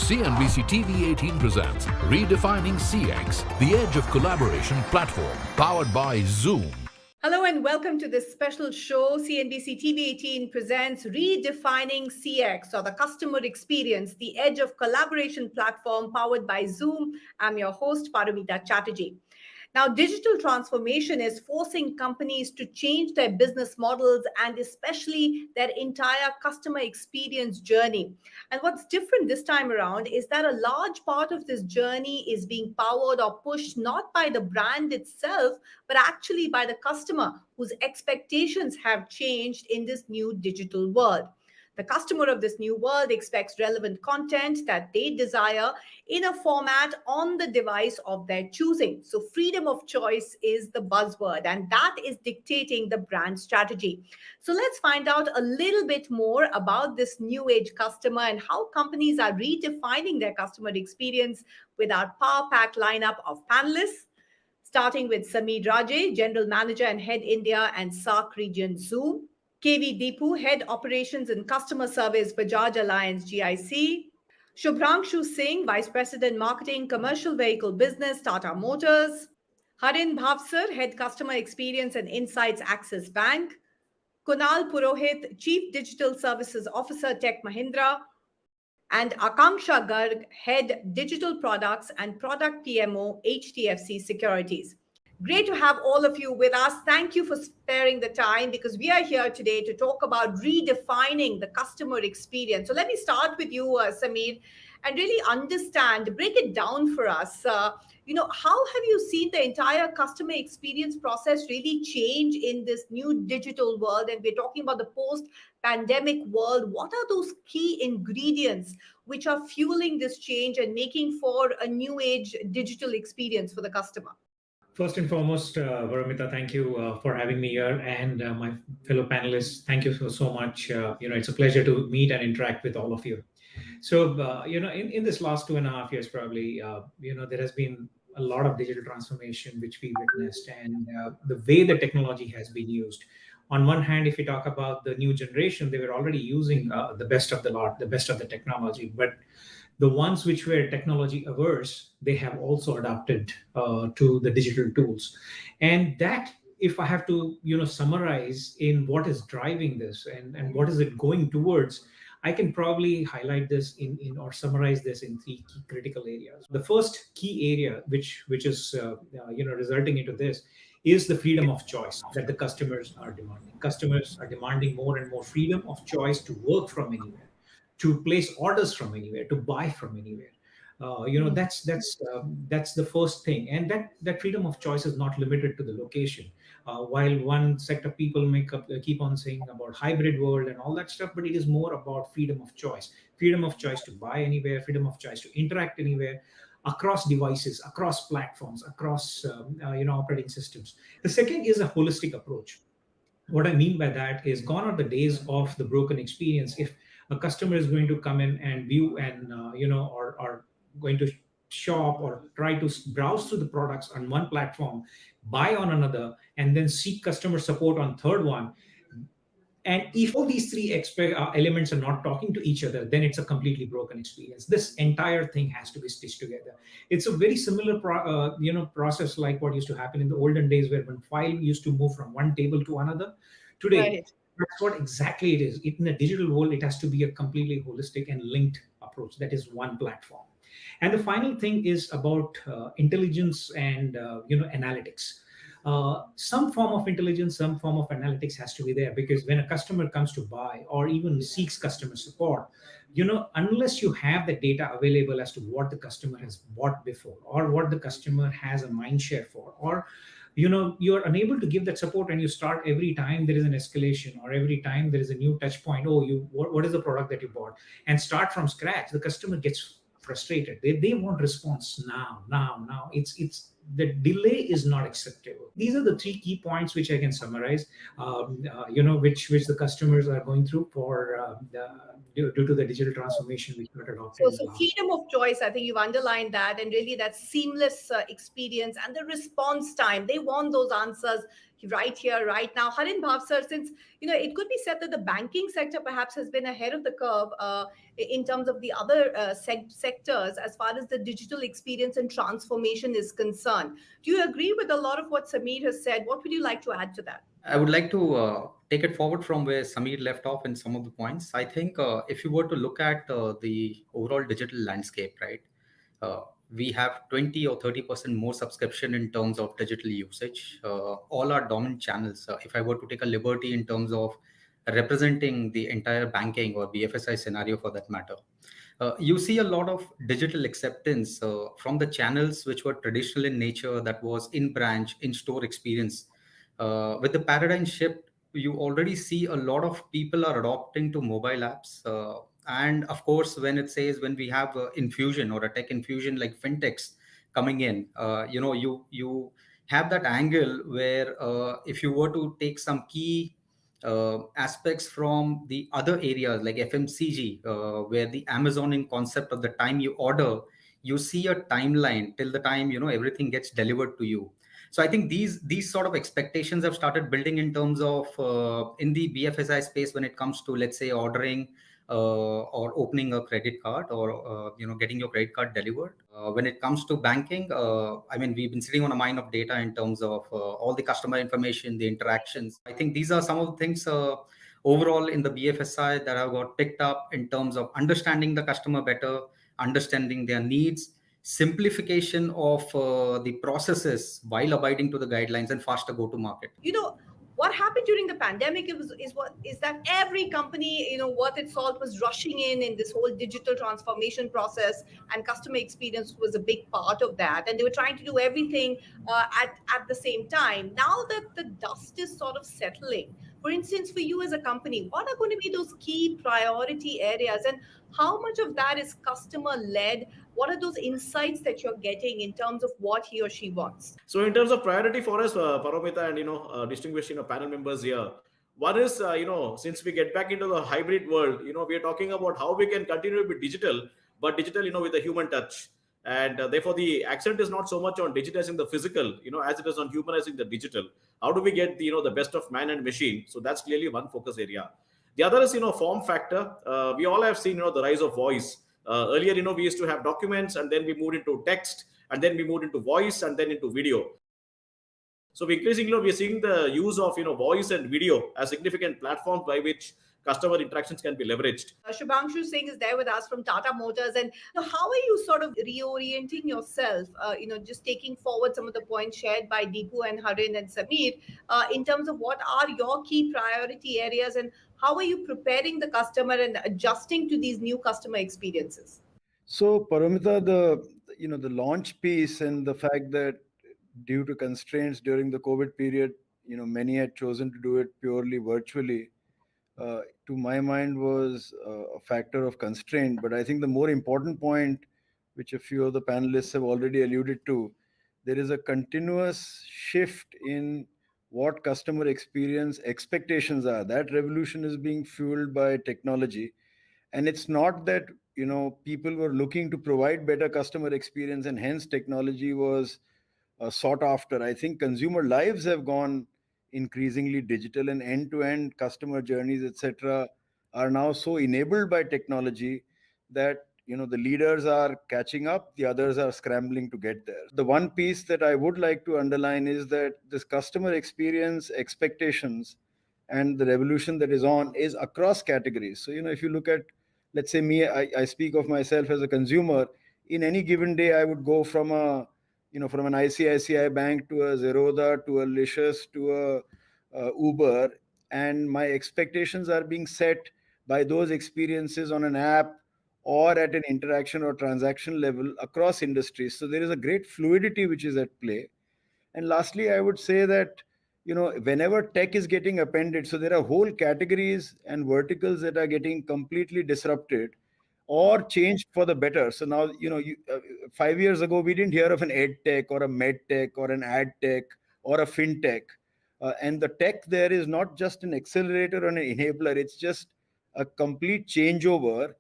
CNBC-TV18 presents Redefining CX, the edge of collaboration platform powered by Zoom. Hello and welcome to this special show. CNBC-TV18 presents Redefining CX, or the customer experience, the edge of collaboration platform powered by Zoom. I'm your host, Paromita Chatterjee. Now, digital transformation is forcing companies to change their business models and especially their entire customer experience journey. And what's different this time around is that a large part of this journey is being powered or pushed not by the brand itself, but actually by the customer whose expectations have changed in this new digital world. The customer of this new world expects relevant content that they desire in a format on the device of their choosing. So freedom of choice is the buzzword, and that is dictating the brand strategy. So let's find out a little bit more about this new age customer and how companies are redefining their customer experience with our power-packed lineup of panelists, starting with Sameer Raje, General Manager and Head India and SAARC Region Zoom; KV Deepu, Head Operations and Customer Service, Bajaj Alliance GIC; Shubhranshu Singh, Vice President Marketing, Commercial Vehicle Business, Tata Motors; Harin Bhavsar, Head Customer Experience and Insights, Axis Bank; Kunal Purohit, Chief Digital Services Officer, Tech Mahindra; and Akanksha Garg, Head Digital Products and Product PMO, HDFC Securities. Great to have all of you with us. Thank you for sparing the time, because we are here today to talk about redefining the customer experience. So let me start with you, Sameer, and really break it down for us. How have you seen the entire customer experience process really change in this new digital world? And we're talking about the post-pandemic world. What are those key ingredients which are fueling this change and making for a new age digital experience for the customer? First and foremost, Paromita, thank you for having me here, and my fellow panelists, thank you so much. It's a pleasure to meet and interact with all of you. So, in this last 2.5 years, probably, there has been a lot of digital transformation which we witnessed, and the way the technology has been used. On one hand, if we talk about the new generation, they were already using the best of the lot, the best of the technology, but the ones which were technology averse, they have also adapted to the digital tools. And that, if I have to, summarize in what is driving this and what is it going towards, I can probably highlight this or summarize this in 3 key critical areas. The first key area, which is resulting into this, is the freedom of choice that the customers are demanding. Customers are demanding more and more freedom of choice to work from anywhere, to place orders from anywhere, to buy from anywhere. That's the first thing, and that freedom of choice is not limited to the location. While one set of people keep on saying about hybrid world and all that stuff, but it is more about freedom of choice to buy anywhere, freedom of choice to interact anywhere, across devices, across platforms, across operating systems. The second is a holistic approach. What I mean by that is, gone are the days of the broken experience. If a customer is going to come in and view and or going to shop or try to browse through the products on one platform, buy on another, and then seek customer support on third one, and if all these 3 elements are not talking to each other, then it's a completely broken experience. This entire thing has to be stitched together. It's a very similar process like what used to happen in the olden days, where when file used to move from one table to another. Today, right, that's what exactly it is. In a digital world, it has to be a completely holistic and linked approach. That is one platform. And the final thing is about intelligence and analytics. Some form of intelligence, some form of analytics has to be there, because when a customer comes to buy or even seeks customer support, unless you have the data available as to what the customer has bought before, or what the customer has a mind share for, or you're unable to give that support, and you start every time there is an escalation or every time there is a new touch point. What is the product that you bought? And start from scratch. The customer gets frustrated. They want response now. the delay is not acceptable. These are the three key points which I can summarize, which the customers are going through due to the digital transformation which got adopted. So freedom of choice, I think you've underlined that, and really that seamless experience and the response time. They want those answers right here, right now. Harin Bhav sir, since it could be said that the banking sector perhaps has been ahead of the curve in terms of the other sectors as far as the digital experience and transformation is concerned. Do you agree with a lot of what Sameer has said? What would you like to add to that? I would like to take it forward from where Sameer left off in some of the points. I think if you were to look at the overall digital landscape, right, we have 20 or 30% more subscription in terms of digital usage. All our dominant channels, if I were to take a liberty in terms of representing the entire banking or BFSI scenario for that matter, you see a lot of digital acceptance from the channels which were traditional in nature, that was in branch, in store experience. With the paradigm shift, you already see a lot of people are adopting to mobile apps. And of course, when we have infusion or a tech infusion like fintechs coming in, you have that angle where if you were to take some key aspects from the other areas like FMCG, where the Amazoning concept of the time you order, you see a timeline till the time everything gets delivered to you. So I think these sort of expectations have started building in terms of in the BFSI space when it comes to, let's say, ordering or opening a credit card or getting your credit card delivered. When it comes to banking, I mean, we've been sitting on a mine of data in terms of all the customer information, the interactions. I think these are some of the things overall in the BFSI that have got picked up in terms of understanding the customer better, understanding their needs, simplification of the processes while abiding to the guidelines, and faster go to market. What happened during the pandemic is that every company, worth its salt, was rushing in this whole digital transformation process, and customer experience was a big part of that. And they were trying to do everything at the same time. Now that the dust is sort of settling, for instance, for you as a company, what are going to be those key priority areas, and how much of that is customer led? What are those insights that you're getting in terms of what he or she wants? So in terms of priority for us, Paromita and distinguished panel members here, one is since we get back into the hybrid world, we are talking about how we can continue to be digital, but digital with a human touch. And therefore the accent is not so much on digitizing the physical as it is on humanizing the digital. How do we get the best of man and machine? So that's clearly one focus area. The other is form factor. We all have seen the rise of voice. Earlier we used to have documents, and then we moved into text, and then we moved into voice, and then into video. So increasingly we are seeing the use of voice and video as significant platforms by which customer interactions can be leveraged. Shubhangshu Singh is there with us from Tata Motors. And how are you sort of reorienting yourself, just taking forward some of the points shared by Deepu and Harin and Sameer, in terms of what are your key priority areas, and how are you preparing the customer and adjusting to these new customer experiences? So Paramita, the launch piece and the fact that due to constraints during the COVID period, many had chosen to do it purely virtually, to my mind was a factor of constraint. But I think the more important point, which a few of the panelists have already alluded to, there is a continuous shift in what customer experience expectations are. That revolution is being fueled by technology. And it's not that, people were looking to provide better customer experience and hence technology was sought after. I think consumer lives have gone increasingly digital, and end-to-end customer journeys, etc., are now so enabled by technology that the leaders are catching up, the others are scrambling to get there. The one piece that I would like to underline is that this customer experience expectations and the revolution that is on is across categories. So if you look at, let's say me, I speak of myself as a consumer. In any given day, I would go from from an ICICI bank to a Zerodha to a Licious to a Uber, and my expectations are being set by those experiences on an app or at an interaction or transaction level across industries. So there is a great fluidity which is at play. And lastly, I would say that whenever tech is getting appended, so there are whole categories and verticals that are getting completely disrupted. or changed for the better. So now, 5 years ago, we didn't hear of an ed tech or a med tech or an ad tech or a fintech. And the tech there is not just an accelerator or an enabler, it's just a complete changeover.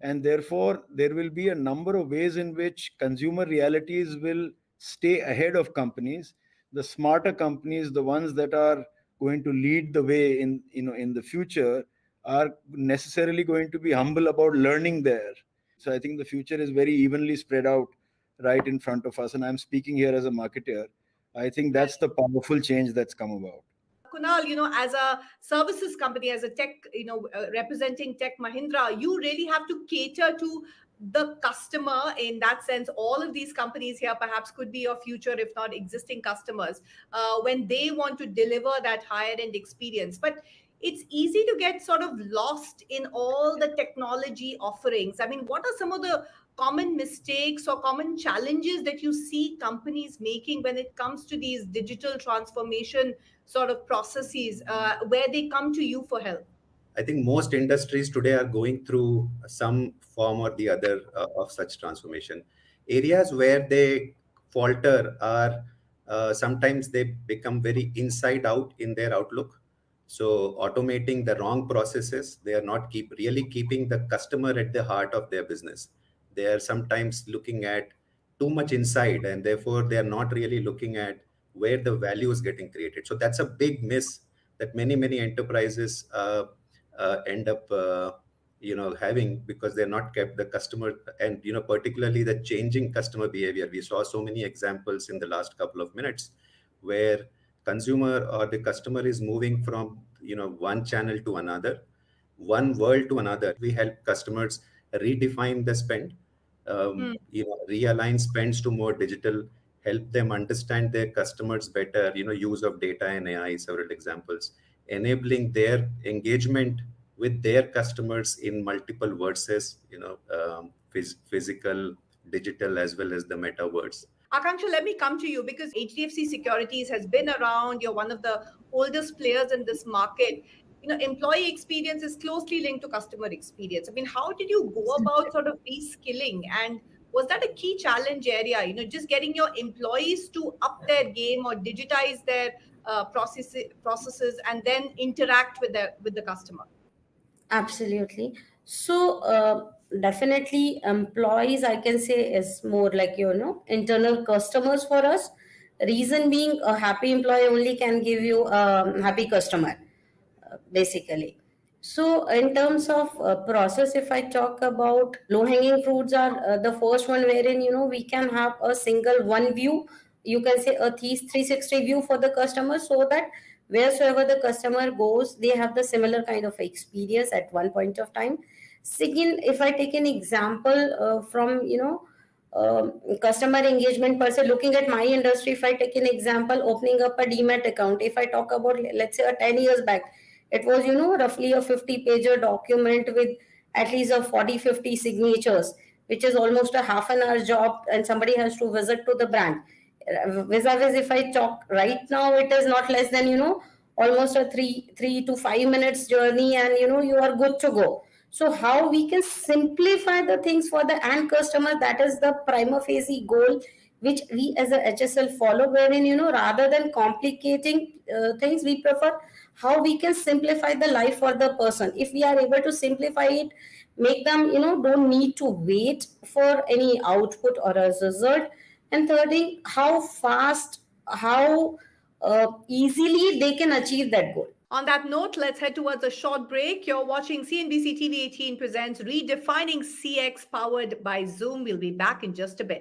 And therefore, there will be a number of ways in which consumer realities will stay ahead of companies. The smarter companies, the ones that are going to lead the way in the future, are necessarily going to be humble about learning there. So I think the future is very evenly spread out right in front of us. And I'm speaking here as a marketer. I think that's the powerful change that's come about. Kunal, as a services company, as a tech, representing Tech Mahindra, you really have to cater to the customer in that sense. All of these companies here perhaps could be your future, if not existing customers, when they want to deliver that higher end experience. But it's easy to get sort of lost in all the technology offerings. I mean, what are some of the common mistakes or common challenges that you see companies making when it comes to these digital transformation sort of processes, where they come to you for help? I think most industries today are going through some form or the other of such transformation. Areas where they falter are sometimes they become very inside out in their outlook. So automating the wrong processes, they are not really keeping the customer at the heart of their business. They are sometimes looking at too much inside, and therefore they are not really looking at where the value is getting created. So that's a big miss that many enterprises end up having, because they're not kept the customer, and particularly the changing customer behavior. We saw so many examples in the last couple of minutes where consumer or the customer is moving from one channel to another, one world to another. We help customers redefine the spend, realign spends to more digital, help them understand their customers better, use of data and AI, several examples, enabling their engagement with their customers in multiple verses, physical, digital, as well as the metaverse. Akanksha, let me come to you, because HDFC Securities has been around. You're one of the oldest players in this market. Employee experience is closely linked to customer experience. I mean, how did you go about sort of reskilling? And was that a key challenge area? Just getting your employees to up their game or digitize their processes and then interact with the customer? Absolutely. So definitely employees, I can say, is more like, internal customers for us. Reason being, a happy employee only can give you a happy customer, basically. So in terms of process, if I talk about low hanging fruits, are the first one wherein, we can have a single one view, you can say a 360 view for the customer, so that wheresoever the customer goes, they have the similar kind of experience at one point of time. Second, if I take an example from, customer engagement per se, looking at my industry, if I take an example, opening up a demat account, if I talk about, let's say, 10 years back, it was, roughly a 50-pager document with at least a 40-50 signatures, which is almost a half an hour job, and somebody has to visit to the branch. Vis-a-vis, if I talk right now, it is not less than, almost a 3 to 5 minutes journey, and, you are good to go. So how we can simplify the things for the end customer, that is the prima facie goal, which we as a HSL follow, wherein, rather than complicating things, we prefer how we can simplify the life for the person. If we are able to simplify it, make them, don't need to wait for any output or a result. And third thing, how fast, how easily they can achieve that goal. On that note, let's head towards a short break. You're watching CNBC-TV18 Presents Redefining CX, powered by Zoom. We'll be back in just a bit.